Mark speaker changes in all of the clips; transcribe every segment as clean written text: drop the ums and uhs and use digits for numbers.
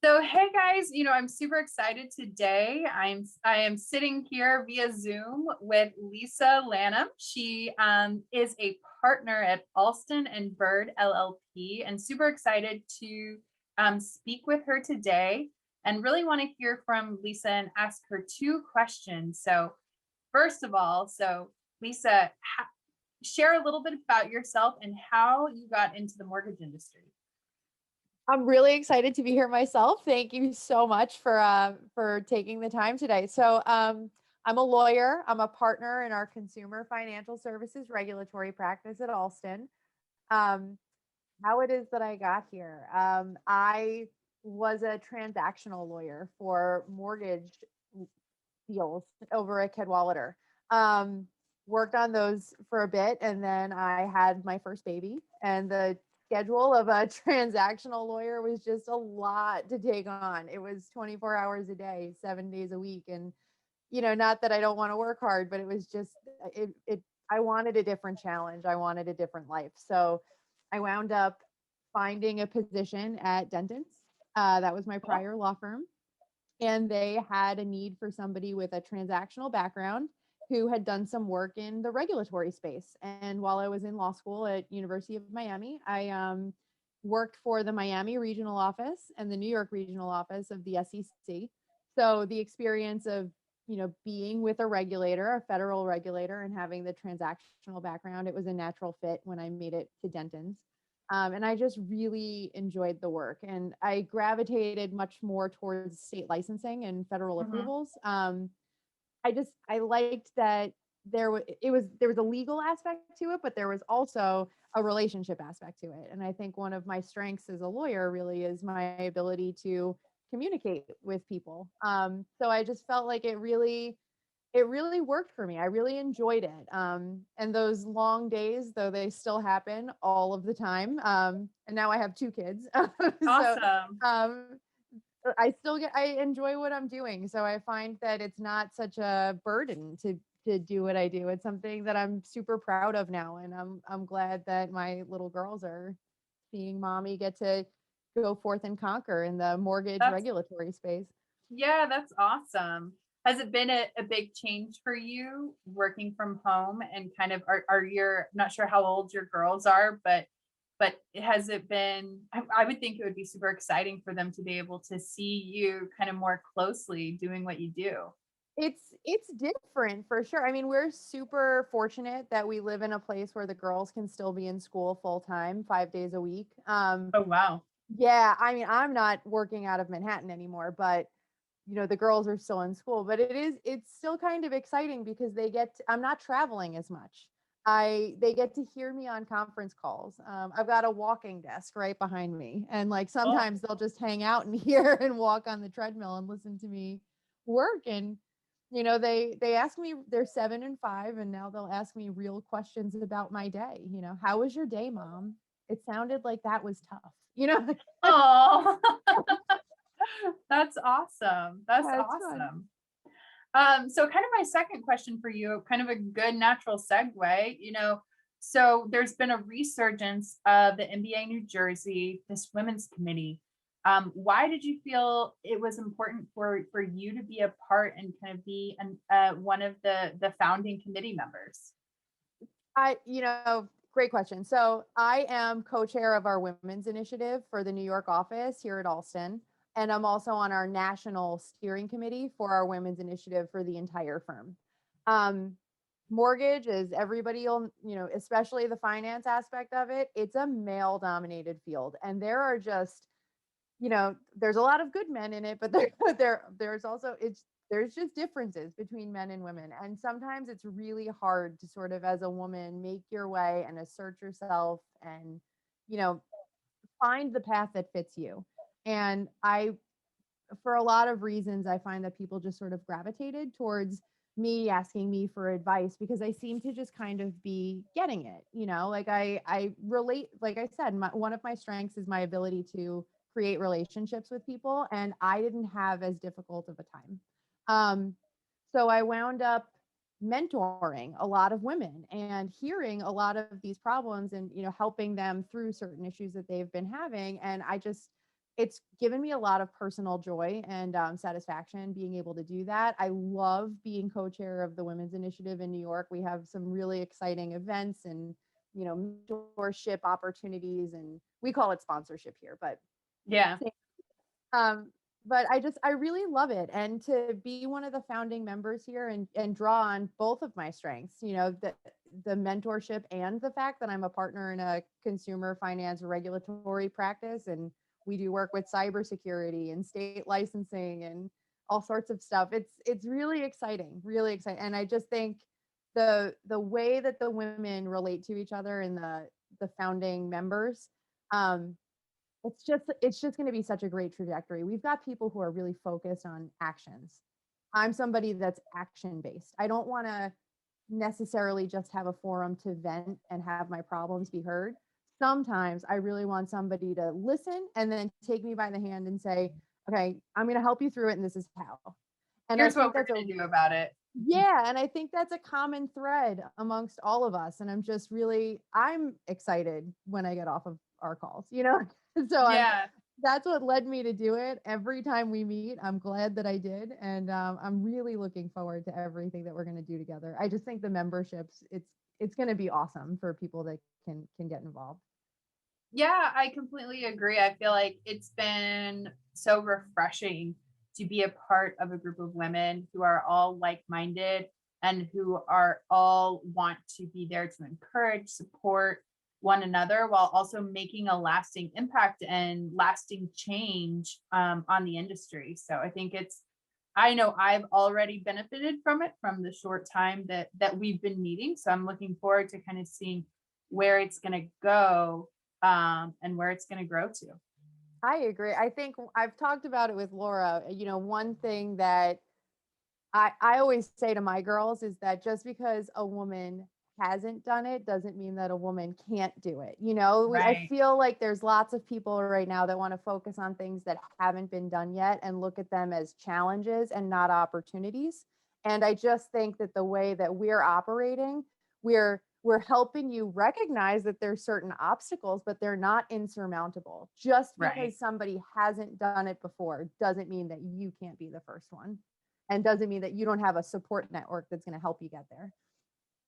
Speaker 1: So, hey guys, I'm super excited today. I am sitting here via Zoom with Lisa Lanham. She is a partner at Alston and Bird LLP, and super excited to speak with her today. And really want to hear from Lisa and ask her two questions. So, first of all, Lisa, share a little bit about yourself and how you got into the mortgage industry.
Speaker 2: I'm really excited to be here myself. Thank you so much for taking the time today. I'm a lawyer. I'm a partner in our consumer financial services regulatory practice at Alston. Um, how it is that I got here. I was a transactional lawyer for mortgage deals over at Cadwalader. Um, Worked on those for a bit, and then I had my first baby, and the schedule of a transactional lawyer was just a lot to take on. It was 24 hours a day, 7 days a week. And, not that I don't want to work hard, but it was just, I wanted a different challenge. I wanted a different life. So I wound up finding a position at Dentons. That was my prior law firm. And they had a need for somebody with a transactional background who had done some work in the regulatory space. And while I was in law school at University of Miami, I worked for the Miami regional office and the New York regional office of the SEC. So the experience of, being with a regulator, a federal regulator, and having the transactional background, it was a natural fit when I made it to Dentons. And I just really enjoyed the work, and I gravitated much more towards state licensing and federal
Speaker 1: Mhm.
Speaker 2: approvals. I liked that there was a legal aspect to it, but there was also a relationship aspect to it. And I think one of my strengths as a lawyer really is my ability to communicate with people. So I just felt like it really worked for me. I really enjoyed it. And those long days, though they still happen all of the time. And now I have two kids. so
Speaker 1: Awesome.
Speaker 2: um, I enjoy what I'm doing. So I find that it's not such a burden to do what I do. It's something that I'm super proud of now. And I'm glad that my little girls are seeing mommy get to go forth and conquer in the mortgage
Speaker 1: That's
Speaker 2: regulatory space.
Speaker 1: Yeah, that's awesome. Has it been a big change for you working from home and kind of are your not sure how old your girls are, but has it been I would think it would be super exciting for them to be able to see you kind of more closely doing what you do.
Speaker 2: It's different for sure. I mean, we're super fortunate that we live in a place where the girls can still be in school full time, 5 days a week.
Speaker 1: Oh wow.
Speaker 2: Yeah, I mean, I'm not working out of Manhattan anymore, but the girls are still in school, but it's still kind of exciting because I'm not traveling as much. They get to hear me on conference calls. I've got a walking desk right behind me, and like
Speaker 1: Oh,
Speaker 2: sometimes they'll just hang out in here and walk on the treadmill and listen to me work. And they ask me, they're 7 and 5, and now they'll ask me real questions about my day. How was your day, mom? It sounded like that was tough.
Speaker 1: oh, that's awesome. That's
Speaker 2: That's fun.
Speaker 1: awesome. So kind of my second question for you, kind of a good natural segue, so there's been a resurgence of the MBA New Jersey, this women's committee. Why did you feel it was important for you to be a part and kind of be one of the founding committee members?
Speaker 2: Great question. So I am co-chair of our women's initiative for the New York office here at Alston. And I'm also on our national steering committee for our women's initiative for the entire firm. Um, Mortgage is especially the finance aspect of it. It's a male dominated field. And there are just there's a lot of good men in it, but there's just differences between men and women. And sometimes it's really hard to sort of, as a woman, make your way and assert yourself and, you know, find the path that fits you. And for a lot of reasons, I find that people just sort of gravitated towards me, asking me for advice, because I seem to just kind of be getting it, like I relate, like I said, one of my strengths is my ability to create relationships with people, and I didn't have as difficult of a time. So I wound up mentoring a lot of women and hearing a lot of these problems and helping them through certain issues that they've been having. And I just it's given me a lot of personal joy and satisfaction being able to do that. I love being co-chair of the Women's Initiative in New York. We have some really exciting events and, mentorship opportunities, and we call it sponsorship here, but
Speaker 1: Yeah.
Speaker 2: um, but I really love it. And to be one of the founding members here and draw on both of my strengths, the mentorship and the fact that I'm a partner in a consumer finance regulatory practice. And we do work with cybersecurity and state licensing and all sorts of stuff. It's really exciting, really exciting. And I just think the way that the women relate to each other and the founding members, um, it's just going to be such a great trajectory. We've got people who are really focused on actions. I'm somebody that's action based. I don't want to necessarily just have a forum to vent and have my problems be heard. Sometimes I really want somebody to listen and then take me by the hand and say, okay, I'm going to help you through it, and this is how. And I
Speaker 1: Here's what
Speaker 2: think
Speaker 1: we're
Speaker 2: that's
Speaker 1: going to do about it.
Speaker 2: yeah, and I think that's a common thread amongst all of us. And I'm excited when I get off of our calls, So
Speaker 1: Yeah.
Speaker 2: that's what led me to do it. Every time we meet, I'm glad that I did. And I'm really looking forward to everything that we're going to do together. I just think the memberships, it's going to be awesome for people that can get involved.
Speaker 1: Yeah, I completely agree. I feel like it's been so refreshing to be a part of a group of women who are all like-minded and who are all want to be there to encourage, support one another while also making a lasting impact and lasting change on the industry. So I know I've already benefited from it from the short time that we've been meeting. So I'm looking forward to kind of seeing where it's going to go and where it's going to grow to.
Speaker 2: I agree. I think I've talked about it with Laura. One thing that I always say to my girls is that just because a woman hasn't done it doesn't mean that a woman can't do it. I
Speaker 1: Right.
Speaker 2: feel like there's lots of people right now that want to focus on things that haven't been done yet and look at them as challenges and not opportunities. And I just think that the way that we're operating, we're helping you recognize that there's certain obstacles, but they're not insurmountable. Just
Speaker 1: Right.
Speaker 2: because somebody hasn't done it before doesn't mean that you can't be the first one, and doesn't mean that you don't have a support network that's going to help you get there.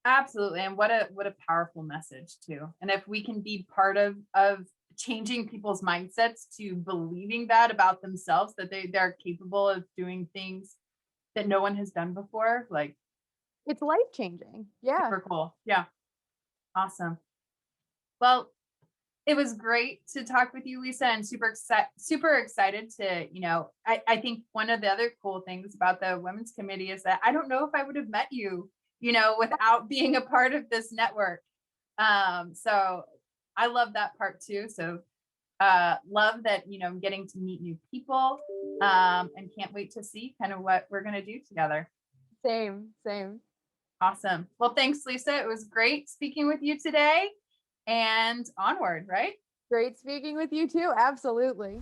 Speaker 1: Absolutely. And what a powerful message too. And if we can be part of changing people's mindsets to believing that about themselves, that they're capable of doing things that no one has done before, like
Speaker 2: It's life changing. Yeah.
Speaker 1: super cool. Yeah. Awesome. Well, it was great to talk with you, Lisa, and super excited to, I think one of the other cool things about the Women's Committee is that I don't know if I would have met you, without being a part of this network. So I love that part too. So love that, I'm getting to meet new people, and can't wait to see kind of what we're going to do together.
Speaker 2: Same.
Speaker 1: Awesome. Well, thanks, Lisa. It was great speaking with you today, and onward, right?
Speaker 2: Great speaking with you too. Absolutely.